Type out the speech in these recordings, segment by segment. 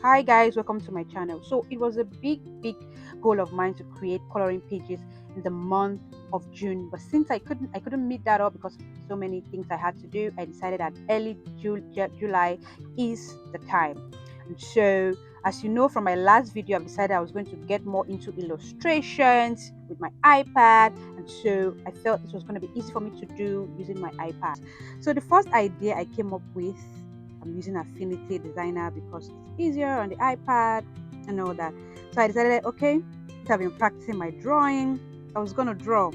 Hi guys, welcome to my channel. So it was a big goal of mine to create coloring pages in the month of June, but since I couldn't meet that up because of so many things I had to do, I decided that early July is the time. And so, as you know from my last video, I've decided I was going to get more into illustrations with my iPad, and so I felt this was going to be easy for me to do using my iPad. So the first idea I came up with, I'm using Affinity Designer because it's easier on the iPad and all that. So I decided, okay, I've been practicing my drawing. I was gonna draw.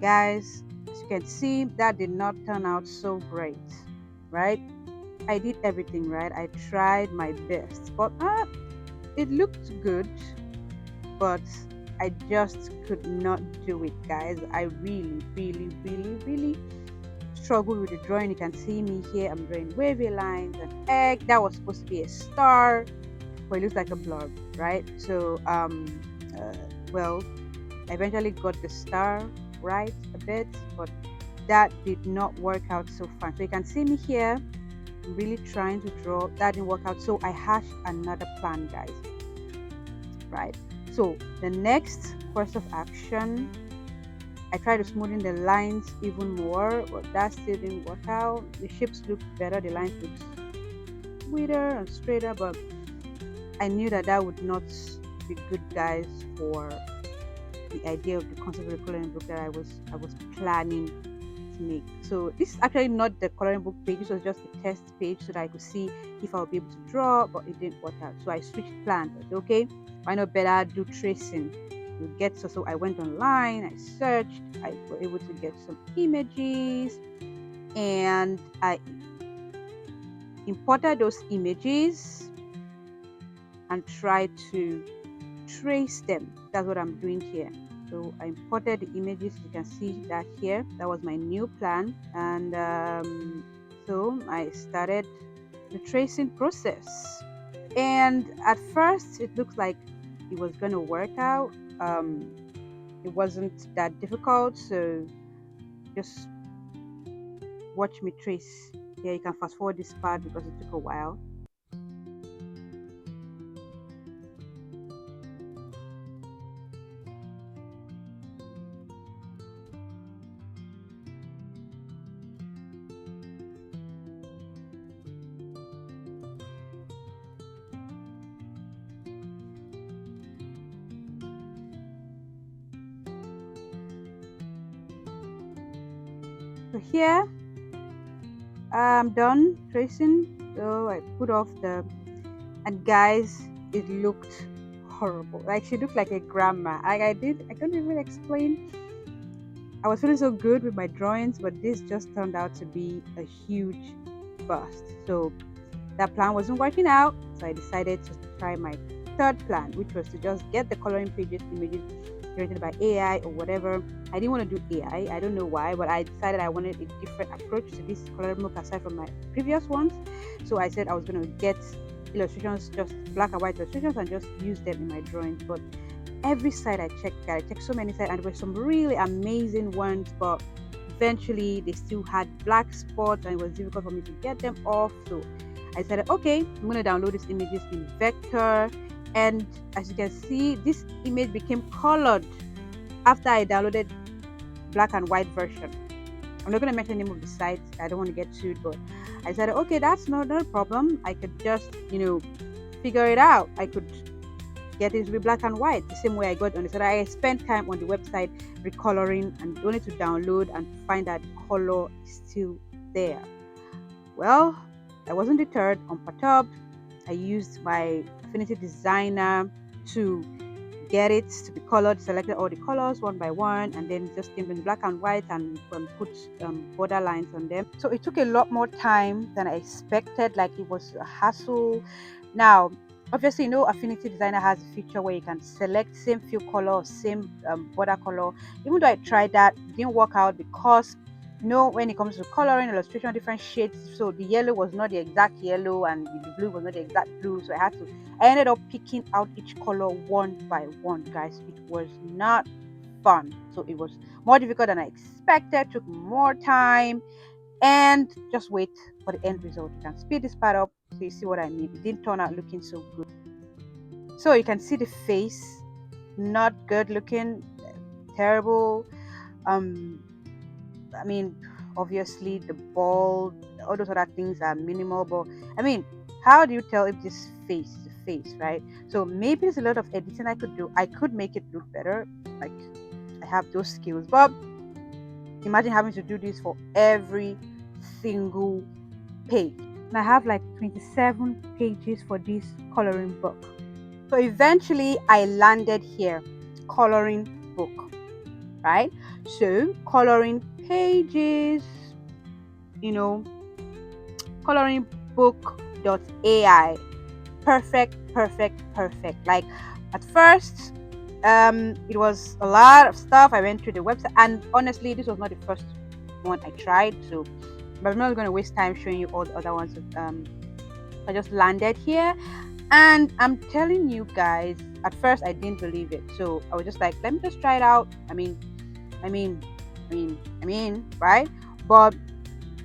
Guys, as you can see, that did not turn out so great, right? I did everything right. I tried my best, but it looked good, but I just could not do it, guys. I really struggled with the drawing. You can see me here. I'm drawing wavy lines, an egg that was supposed to be a star, but it looks like a blob, right? So uh, well, I eventually got the star right a bit, but that did not work out so fine. So you can see me here. I'm really trying to draw. That didn't work out, so I hashed another plan, guys, right? So the next course of action, I tried to smoothen the lines even more, but that still didn't work out. The shapes look better, the lines look sweeter and straighter, but I knew that that would not be good, guys, for the idea of the concept of the coloring book that I was planning to make. So this is actually not the coloring book page. This was just a test page so that I could see if I would be able to draw, but it didn't work out. So I switched plans. I said, okay, why not better do tracing? You get so I went online, I searched, I was able to get some images, and I imported those images and tried to trace them. That's what I'm doing here. So I imported the images. You can see that here. That was my new plan, and so I started the tracing process. And at first, it looks like it was going to work out. It wasn't that difficult, so just watch me trace. Here you can fast forward this part because it took a while. So here I'm done tracing. So I put off the, and guys, it looked horrible. Like she looked like a grandma. Like I couldn't even explain. I was feeling so good with my drawings, but this just turned out to be a huge bust. So that plan wasn't working out. So I decided to try my third plan, which was to just get the coloring pages images generated by AI or whatever. I didn't want to do AI. I don't know why, but I decided I wanted a different approach to this coloring book aside from my previous ones. So I said I was going to get illustrations, just black and white illustrations, and just use them in my drawings. But every site I checked so many sites, and there were some really amazing ones, but eventually they still had black spots and it was difficult for me to get them off. So I said, okay, I'm going to download these images in vector, and as you can see, this image became colored after I downloaded black and white version. I'm not going to mention the name of the site, I don't want to get sued, but I said, okay, that's not a problem. I could just figure it out. I could get it to be black and white the same way I got on it. So I spent time on the website recoloring and only to download and find that color is still there. Well, I wasn't deterred. Unperturbed, I used my Affinity Designer to get it to be colored, selected all the colors one by one, and then just came in black and white and put border lines on them. So it took a lot more time than I expected. Like it was a hassle. Now, obviously, Affinity Designer has a feature where you can select same fill color or same border color. Even though I tried that, it didn't work out because when it comes to coloring illustration, different shades, so the yellow was not the exact yellow and the blue was not the exact blue, so I ended up picking out each color one by one, guys. It was not fun. So it was more difficult than I expected, took more time, and just wait for the end result. You can speed this part up So you see what I mean? It didn't turn out looking so good. So you can see the face, not good looking, terrible. Um, I mean, obviously the bald, all those other things are minimal, but I mean, how do you tell if this face is a face, right? So maybe there's a lot of editing I could do. I could make it look better, like I have those skills, but imagine having to do this for every single page. And I have like 27 pages for this coloring book. So eventually I landed here, coloring book, right? So coloring pages, you know, coloringbook.ai. Perfect, perfect, perfect. Like at first, it was a lot of stuff. I went through the website, and honestly, this was not the first one I tried. So, but I'm not going to waste time showing you all the other ones. I just landed here, and I'm telling you guys, at first I didn't believe it. So I was just like, let me just try it out. I mean, right? But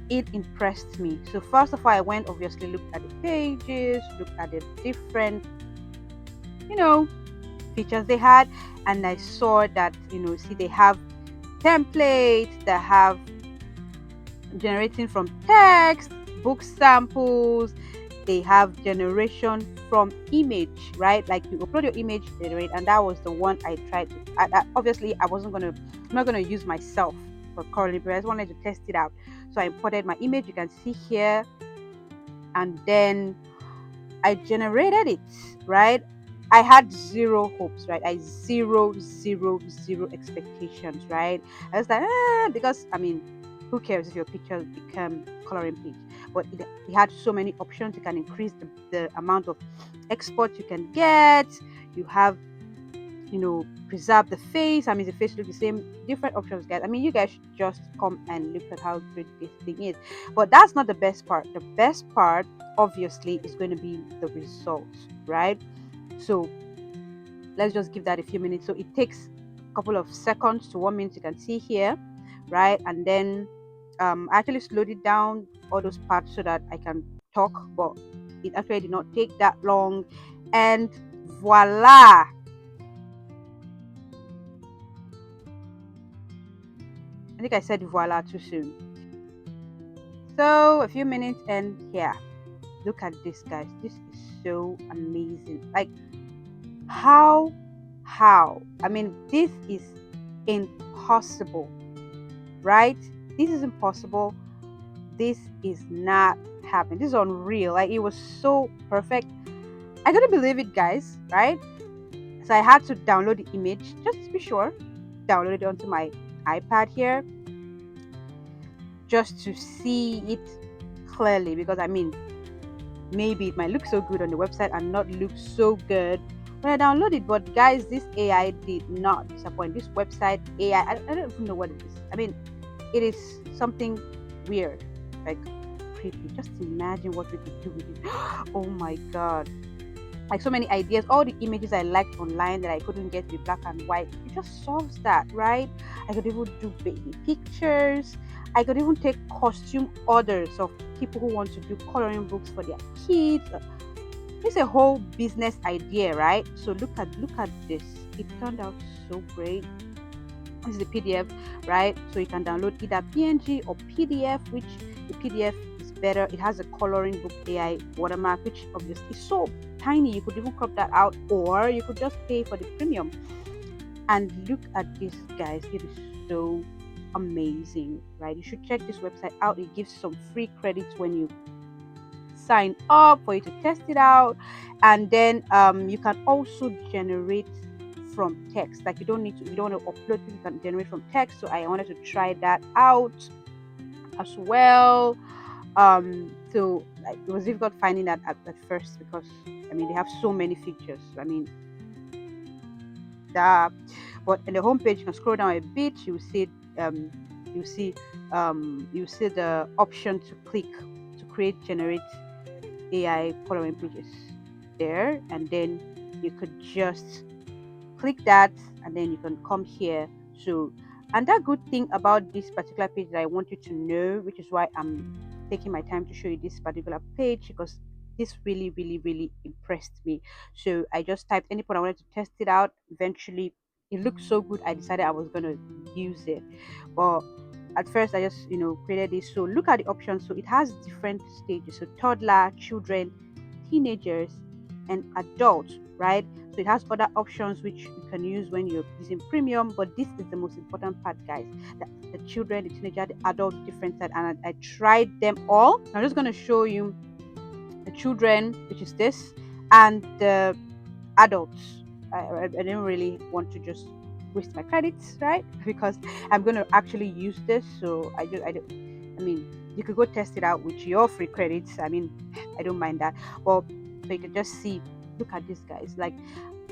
it impressed me. So first of all, I went obviously looked at the pages, looked at the different, you know, features they had, and I saw that, see, they have templates that have generating from text, book samples, they have generation from image, right? Like you upload your image, generate, and that was the one I tried to. Obviously, I'm not gonna use myself for currently, but I just wanted to test it out. So I imported my image. You can see here, and then I generated it, right? I had zero hopes, right? I zero expectations, right? I was like, because I mean, who cares if your pictures become coloring page? But it had so many options. You can increase the amount of export you can get. You have, preserve the face. I mean, the face look the same. Different options, guys. I mean, you guys should just come and look at how great this thing is. But that's not the best part. The best part, obviously, is going to be the results, right? So let's just give that a few minutes. So it takes a couple of seconds to 1 minute. You can see here, right? And then I actually slowed it down, all those parts, so that I can talk. But it actually did not take that long, and voila! I think I said voila too soon. So a few minutes, and here, look at this, guys. This is so amazing. Like how? I mean, this is impossible, right? This is impossible. This is not happening. This is unreal. Like it was so perfect. I couldn't believe it, guys, right? So I had to download the image just to be sure. Download it onto my iPad here just to see it clearly, because I mean, maybe it might look so good on the website and not look so good when I download it. But guys, this AI did not disappoint. This website AI, I don't even know what it is. I mean, it is something weird, like creepy. Just imagine what we could do with it. Oh my god. Like so many ideas, all the images I liked online that I couldn't get with black and white, it just solves that, right? I could even do baby pictures. I could even take costume orders of people who want to do coloring books for their kids. It's a whole business idea, right? So look at this. It turned out so great. This is the PDF, right? So you can download either PNG or PDF, which the PDF is better. It has a coloring book AI watermark, which obviously is so tiny. You could even crop that out, or you could just pay for the premium. And look at this, guys. It is so amazing, right? You should check this website out. It gives some free credits when you sign up for you to test it out. And then you can also generate from text. Like you don't want to upload, you can generate from text. So I wanted to try that out as well. So like, it was difficult finding that at first, because I mean they have so many features. I mean that, but in the homepage you can scroll down a bit, you see um you see you see the option to click to create generate AI coloring pages there, and then you could just click that, and then you can come here. So, and that good thing about this particular page that I want you to know, which is why I'm taking my time to show you this particular page, because this really, really, really impressed me. So I just typed any point I wanted to test it out. Eventually, it looked so good. I decided I was gonna use it. But at first, I just created this. So look at the options. So it has different stages. So toddler, children, teenagers, and adults, right? So it has other options which you can use when you're using premium. But this is the most important part, guys. The children, the teenager, the adult, different side, and I tried them all. I'm just gonna show you the children, which is this, and the adults. I didn't really want to just waste my credits, right? Because I'm going to actually use this. So I mean, you could go test it out with your free credits. I mean, I don't mind that. But so you can just see, look at this, guys. Like,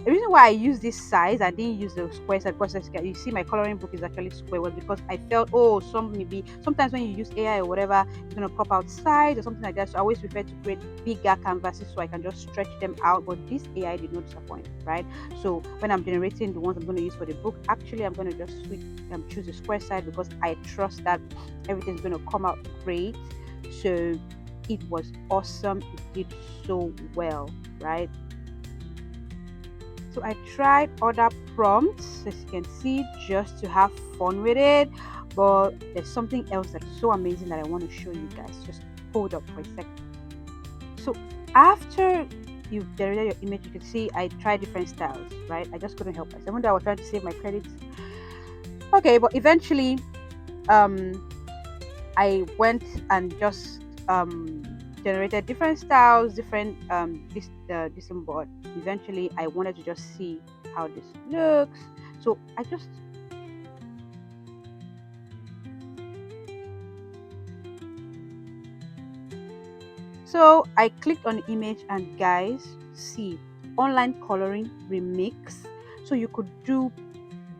the reason why I use this size, I didn't use the square size because you see my coloring book is actually square, was because I felt, oh, maybe sometimes when you use AI or whatever, it's gonna crop out sides or something like that. So I always prefer to create bigger canvases so I can just stretch them out. But this AI did not disappoint, right? So when I'm generating the ones I'm gonna use for the book, actually I'm gonna just choose the square side because I trust that everything's gonna come out great. So it was awesome. It did so well, right? So I tried other prompts, as you can see, just to have fun with it. But there's something else that's so amazing that I want to show you guys. Just hold up for a second. So after you've generated your image, you can see I tried different styles, right? I just couldn't help myself. Even though I was trying to save my credits. Okay, but eventually, um, I went and just generated different styles, different this board. Eventually, I wanted to just see how this looks. So I just clicked on the image, and guys, see online coloring remix. So you could do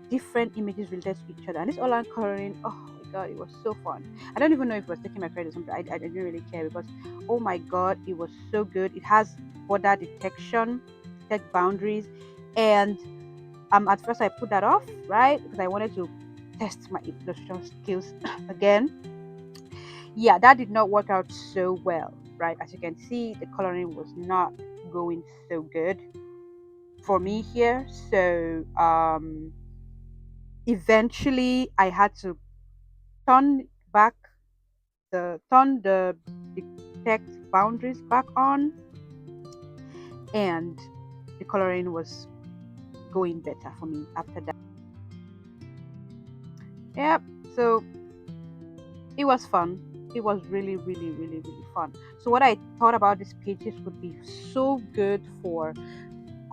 different images related to each other. And this online coloring, oh my god, it was so fun. I don't even know if it was taking my credit or something. I didn't really care because, oh my god, it was so good. It has border detection, detect boundaries, and at first I put that off, right, because I wanted to test my illustration skills again. Yeah, that did not work out so well, right? As you can see, the coloring was not going so good for me here. So eventually I had to turn back turn the detect boundaries back on, and the coloring was going better for me after that. Yep. So it was fun. It was really, really, really, really fun. So what I thought about these pages would be so good for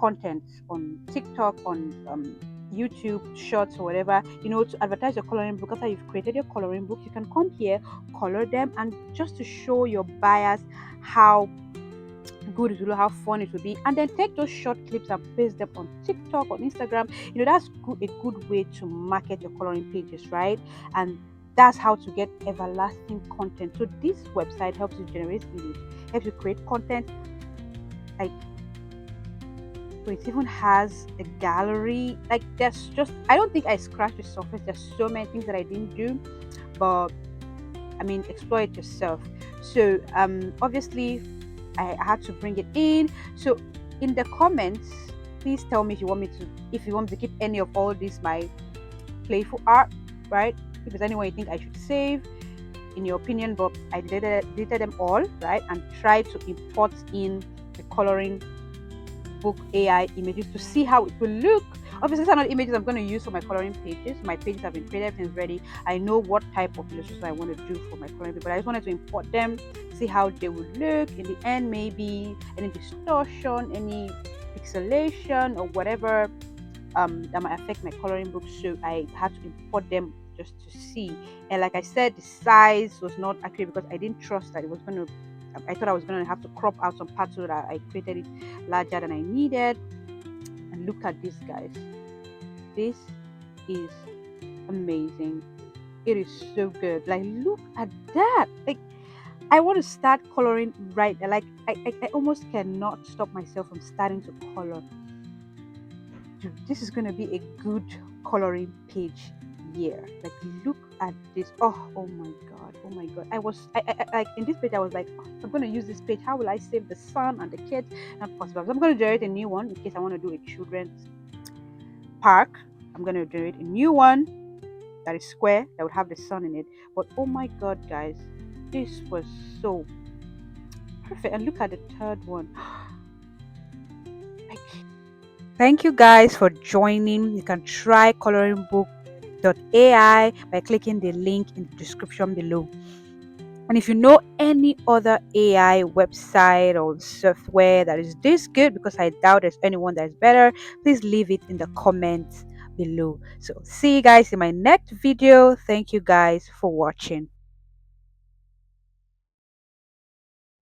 content on TikTok, on YouTube shorts or whatever, to advertise your coloring book. After you've created your coloring book, you can come here, color them, and just to show your buyers how good it will, how fun it will be, and then take those short clips and paste them on TikTok, on Instagram. That's a good way to market your coloring pages, right? And that's how to get everlasting content. So this website helps you generate leads, helps you create content. Like, so it even has a gallery. Like, there's just, I don't think I scratched the surface. There's so many things that I didn't do, but I mean, explore it yourself. So obviously I had to bring it in. So in the comments, please tell me if you want me to keep any of all this my playful art, right? If there's anyone you think I should save, in your opinion. But I deleted them all, right? And tried to import in the coloring book AI images to see how it will look. Obviously, these are not images I'm going to use for my coloring pages. My pages have been created, everything's ready. I know what type of illustrations I want to do for my coloring paper, but I just wanted to import them, see how they would look. In the end, maybe any distortion, any pixelation, or whatever that might affect my coloring book. So I had to import them just to see. And like I said, the size was not accurate because I didn't trust that it was going to. I thought I was going to have to crop out some parts so that I created it larger than I needed. And look at this, guys. This is amazing. It is so good. Like, look at that. Like, I want to start coloring right there. Like, I almost cannot stop myself from starting to color. Dude, this is going to be a good coloring page. year. Like, look at this. Oh my god. Oh my god. I like in this page I was like, oh, I'm gonna use this page. How will I save the son and the kids? Not possible. So I'm gonna generate a new one in case I want to do a children's park. I'm gonna generate a new one that is square that would have the sun in it. But oh my god, guys, this was so perfect. And look at the third one. Like, thank you guys for joining. You can try coloringbook.ai by clicking the link in the description below. And if you know any other AI website or software that is this good, because I doubt there's anyone that is better, please leave it in the comments below. So see you guys in my next video. Thank you guys for watching.